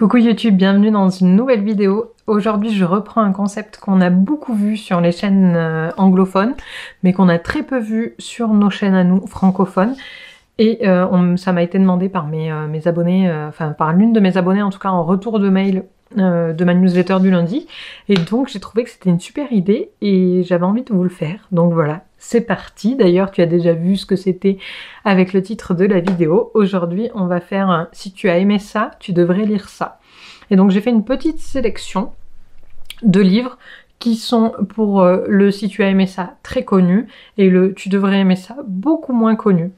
Coucou YouTube, bienvenue dans une nouvelle vidéo. Aujourd'hui je reprends un concept qu'on a beaucoup vu sur les chaînes anglophones, mais qu'on a très peu vu sur nos chaînes à nous francophones. Et ça m'a été demandé par mes abonnés, enfin par l'une de mes abonnées en tout cas en retour de mail de ma newsletter du lundi. Et donc j'ai trouvé que c'était une super idée et j'avais envie de vous le faire. Donc voilà, c'est parti. D'ailleurs tu as déjà vu ce que c'était avec le titre de la vidéo. Aujourd'hui on va faire un « Si tu as aimé ça, tu devrais lire ça ». Et donc j'ai fait une petite sélection de livres qui sont pour le « Si tu as aimé ça » très connu et le « Tu devrais aimer ça » beaucoup moins connu.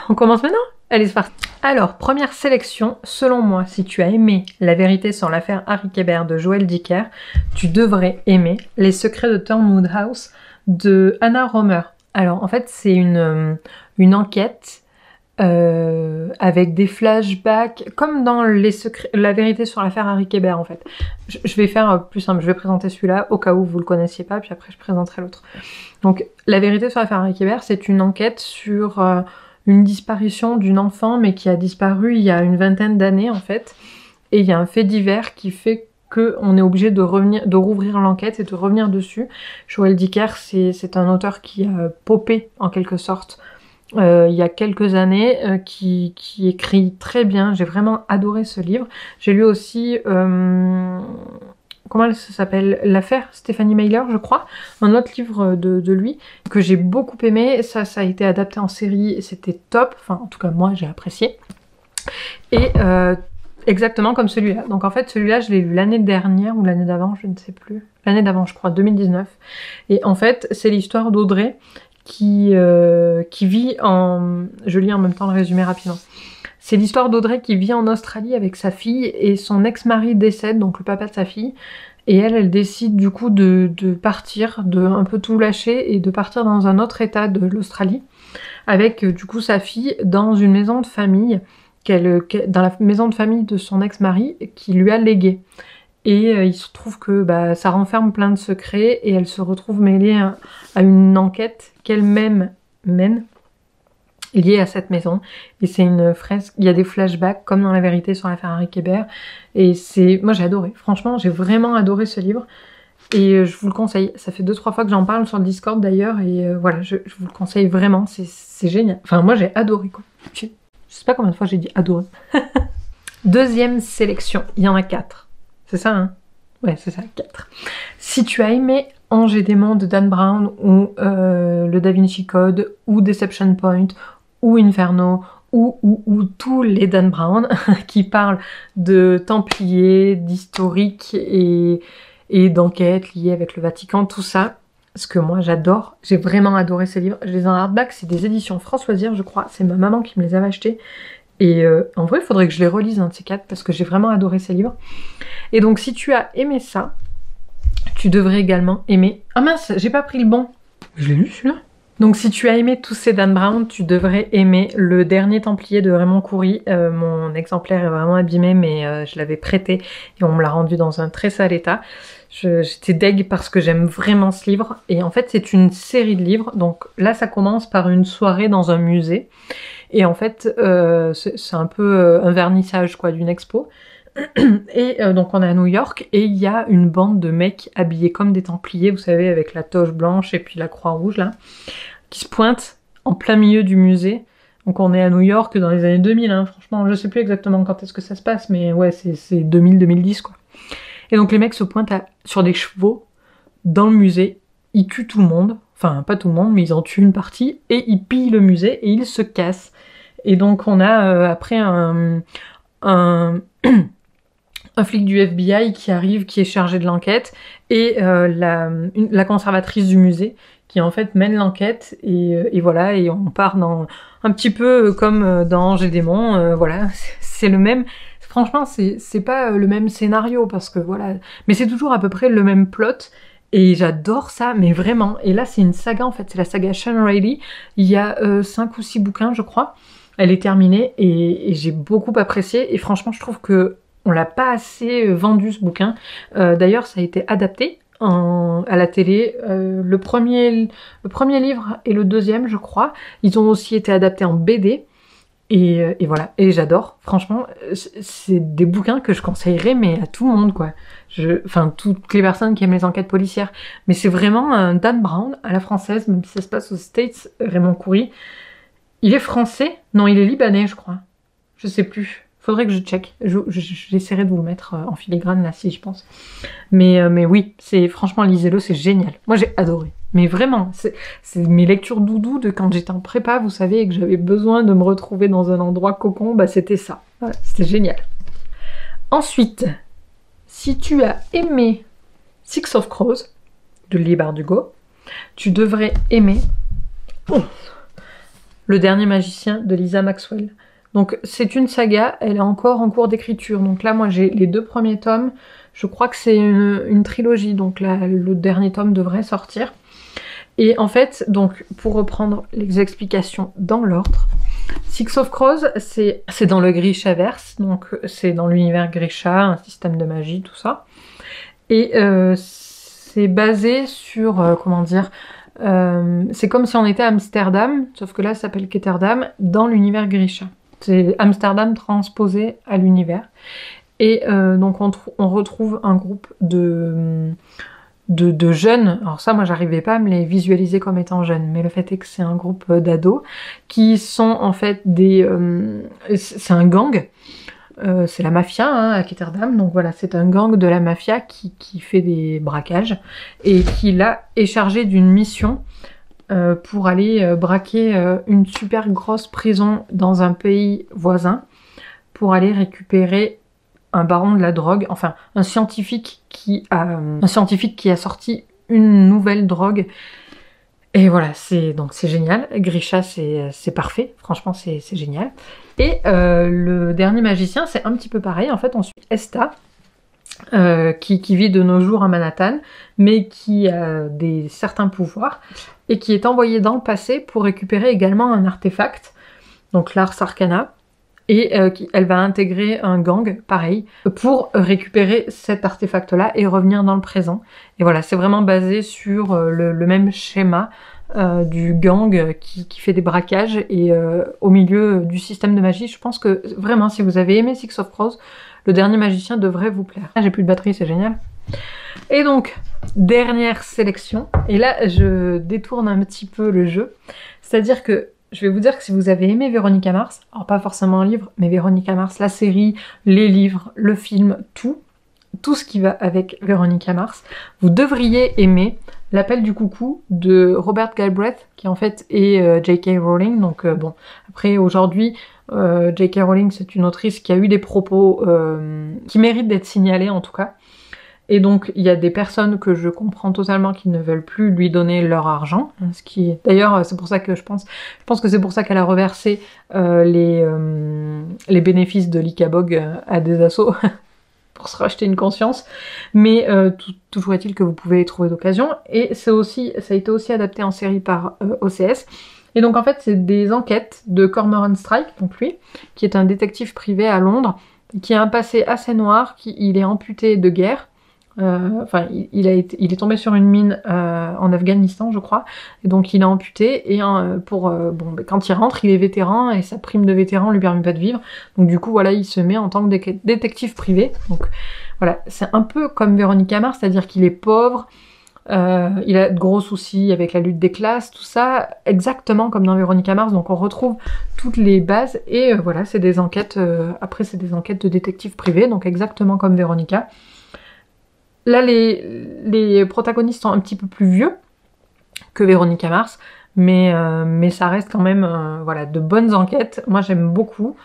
On commence maintenant? Allez, c'est parti. Alors, première sélection, selon moi, si tu as aimé La vérité sur l'affaire Harry Kéber de Joël Dicker, tu devrais aimer Les secrets de Thornwood House de Anna Romer. Alors, en fait, c'est une enquête avec des flashbacks, comme dans La vérité sur l'affaire Harry Kéber, en fait. Je vais faire plus simple, je vais présenter celui-là, au cas où vous le connaissiez pas, puis après je présenterai l'autre. Donc, La vérité sur l'affaire Harry Kéber, c'est une enquête sur une disparition d'une enfant, mais qui a disparu il y a une vingtaine d'années en fait. Et il y a un fait divers qui fait qu'on est obligé de rouvrir l'enquête et de revenir dessus. Joël Dicker, c'est un auteur qui a popé en quelque sorte il y a quelques années, qui écrit très bien. J'ai vraiment adoré ce livre. J'ai lu aussi... comment ça s'appelle? L'affaire Stephanie Meyer, je crois. Un autre livre de lui que j'ai beaucoup aimé. Ça a été adapté en série et c'était top. Enfin, en tout cas, moi, j'ai apprécié. Et exactement comme celui-là. Donc, en fait, celui-là, je l'ai lu l'année dernière ou l'année d'avant, je ne sais plus. L'année d'avant, je crois, 2019. Et en fait, c'est l'histoire d'Audrey qui vit en... Je lis en même temps le résumé rapidement. C'est l'histoire d'Audrey qui vit en Australie avec sa fille et son ex-mari décède, donc le papa de sa fille. Et elle décide du coup de partir, de un peu tout lâcher et de partir dans un autre état de l'Australie avec du coup sa fille dans une maison de famille, dans la maison de famille de son ex-mari qui lui a légué. Et il se trouve que ça renferme plein de secrets et elle se retrouve mêlée à une enquête qu'elle-même mène lié à cette maison, et c'est une fresque, il y a des flashbacks comme dans La vérité sur l'affaire Harry Kéber, et moi j'ai adoré, franchement j'ai vraiment adoré ce livre, et je vous le conseille, ça fait 2-3 fois que j'en parle sur le Discord d'ailleurs, et voilà, je vous le conseille vraiment, c'est génial, enfin moi j'ai adoré quoi, je sais pas combien de fois j'ai dit adoré. Deuxième sélection, il y en a 4, c'est ça hein? Ouais c'est ça, 4. Si tu as aimé Ange et démon de Dan Brown, ou le Da Vinci Code, ou Deception Point, ou Inferno, ou tous les Dan Brown qui parlent de Templiers, d'historique et d'enquêtes liées avec le Vatican, tout ça, ce que moi j'adore, j'ai vraiment adoré ces livres. Je les ai en hardback, c'est des éditions Françoisière je crois, c'est ma maman qui me les avait achetés. Et en vrai il faudrait que je les relise un de ces 4 parce que j'ai vraiment adoré ces livres. Et donc si tu as aimé ça, tu devrais également aimer... Ah mince, j'ai pas pris le bon. Je l'ai lu celui-là. Donc si tu as aimé tous ces Dan Brown, tu devrais aimer Le Dernier Templier de Raymond Khoury. Mon exemplaire est vraiment abîmé, mais je l'avais prêté et on me l'a rendu dans un très sale état. J'étais deg parce que j'aime vraiment ce livre. Et en fait, c'est une série de livres. Donc là, ça commence par une soirée dans un musée. Et en fait, c'est un peu un vernissage quoi d'une expo. Et donc on est à New York et il y a une bande de mecs habillés comme des Templiers, vous savez, avec la toge blanche et puis la croix rouge là, qui se pointent en plein milieu du musée. Donc on est à New York dans les années 2000, hein, franchement, je sais plus exactement quand est-ce que ça se passe, mais ouais, c'est 2000-2010 quoi. Et donc les mecs se pointent sur des chevaux dans le musée, ils tuent tout le monde, enfin pas tout le monde, mais ils en tuent une partie, et ils pillent le musée et ils se cassent. Et donc on a après un flic du FBI qui arrive, qui est chargé de l'enquête, et la conservatrice du musée qui en fait mène l'enquête, et voilà, et on part dans un petit peu comme dans Ange et démon, voilà, c'est le même, franchement c'est pas le même scénario, parce que voilà, mais c'est toujours à peu près le même plot, et j'adore ça, mais vraiment, et là c'est une saga en fait, c'est la saga Sean Reilly, il y a 5 ou 6 bouquins je crois, elle est terminée, et j'ai beaucoup apprécié, et franchement je trouve que on l'a pas assez vendu ce bouquin. D'ailleurs, ça a été adapté à la télé. Le premier livre et le deuxième, je crois, ils ont aussi été adaptés en BD. Et voilà, et j'adore, franchement, c'est des bouquins que je conseillerais, mais à tout le monde, quoi. Enfin, toutes les personnes qui aiment les enquêtes policières. Mais c'est vraiment un Dan Brown à la française, même si ça se passe aux States, Raymond Coury. Il est français? Non, il est libanais, je crois. Je sais plus. Faudrait que je check. J'essaierai de vous le mettre en filigrane, là, si je pense. Mais oui, franchement, lisez-le, c'est génial. Moi, j'ai adoré. Mais vraiment, c'est mes lectures doudou de quand j'étais en prépa, vous savez, et que j'avais besoin de me retrouver dans un endroit cocon, bah c'était ça. Voilà, c'était génial. Ensuite, si tu as aimé Six of Crows de Leigh Bardugo, tu devrais aimer Le Dernier Magicien de Lisa Maxwell. Donc c'est une saga, elle est encore en cours d'écriture. Donc là, moi j'ai les 2 premiers tomes. Je crois que c'est une trilogie, donc là le dernier tome devrait sortir. Et en fait, donc pour reprendre les explications dans l'ordre, Six of Crows, c'est dans le Grishaverse, donc c'est dans l'univers Grisha, un système de magie, tout ça. Et c'est basé sur, comment dire, c'est comme si on était à Amsterdam, sauf que là ça s'appelle Ketterdam, dans l'univers Grisha. C'est Amsterdam transposé à l'univers. Et donc on retrouve un groupe de jeunes, alors ça moi j'arrivais pas à me les visualiser comme étant jeunes, mais le fait est que c'est un groupe d'ados qui sont en fait c'est un gang, c'est la mafia hein, à Ketterdam, donc voilà, c'est un gang de la mafia qui fait des braquages et qui là est chargé d'une mission pour aller braquer une super grosse prison dans un pays voisin pour aller récupérer un baron de la drogue, enfin un scientifique qui a sorti une nouvelle drogue. Et voilà, c'est génial. Grisha, c'est parfait. Franchement, c'est génial. Et le Dernier Magicien, c'est un petit peu pareil. En fait, on suit Esta, qui vit de nos jours à Manhattan, mais qui a certains pouvoirs, et qui est envoyée dans le passé pour récupérer également un artefact, donc l'Ars Arcana, et elle va intégrer un gang, pareil, pour récupérer cet artefact-là et revenir dans le présent. Et voilà, c'est vraiment basé sur le même schéma du gang qui fait des braquages et au milieu du système de magie. Je pense que vraiment, si vous avez aimé Six of Crows, Le Dernier Magicien devrait vous plaire. Ah, j'ai plus de batterie, c'est génial. Et donc, dernière sélection, et là je détourne un petit peu le jeu, c'est-à-dire que je vais vous dire que si vous avez aimé Véronica Mars, alors pas forcément un livre, mais Véronica Mars, la série, les livres, le film, tout ce qui va avec Véronica Mars, vous devriez aimer L'Appel du Coucou de Robert Galbraith, qui en fait est J.K. Rowling. Donc bon, après aujourd'hui, J.K. Rowling c'est une autrice qui a eu des propos qui méritent d'être signalés en tout cas. Et donc, il y a des personnes que je comprends totalement qui ne veulent plus lui donner leur argent. Ce qui, d'ailleurs, c'est pour ça que je pense que c'est pour ça qu'elle a reversé les bénéfices de l'ICABOG à des assos pour se racheter une conscience. Mais toujours est-il que vous pouvez y trouver d'occasion. Et ça a été aussi adapté en série par OCS. Et donc, en fait, c'est des enquêtes de Cormoran Strike, donc lui, qui est un détective privé à Londres, qui a un passé assez noir, il est amputé de guerre. Enfin, il est tombé sur une mine en Afghanistan, je crois, et donc il est amputé, et quand il rentre, il est vétéran, et sa prime de vétéran lui permet pas de vivre, donc du coup, voilà, il se met en tant que détective privé, donc voilà, c'est un peu comme Véronica Mars, c'est-à-dire qu'il est pauvre, il a de gros soucis avec la lutte des classes, tout ça, exactement comme dans Véronica Mars, donc on retrouve toutes les bases, et voilà, c'est des enquêtes, après c'est des enquêtes de détective privé, donc exactement comme Véronica. Là, les protagonistes sont un petit peu plus vieux que Véronica Mars, mais ça reste quand même voilà, de bonnes enquêtes. Moi, j'aime beaucoup.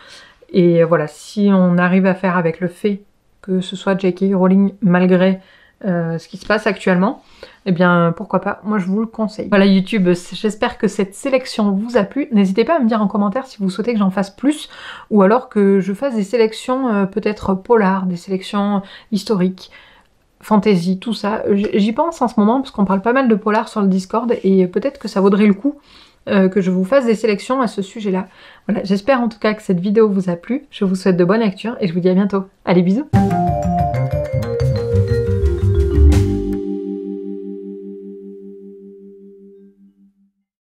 Et voilà, si on arrive à faire avec le fait que ce soit J.K. Rowling malgré ce qui se passe actuellement, eh bien, pourquoi pas, moi je vous le conseille. Voilà YouTube, j'espère que cette sélection vous a plu. N'hésitez pas à me dire en commentaire si vous souhaitez que j'en fasse plus, ou alors que je fasse des sélections peut-être polar, des sélections historiques, fantasy, tout ça. J'y pense en ce moment parce qu'on parle pas mal de polar sur le Discord et peut-être que ça vaudrait le coup que je vous fasse des sélections à ce sujet-là. Voilà, j'espère en tout cas que cette vidéo vous a plu. Je vous souhaite de bonnes lectures et je vous dis à bientôt. Allez, bisous!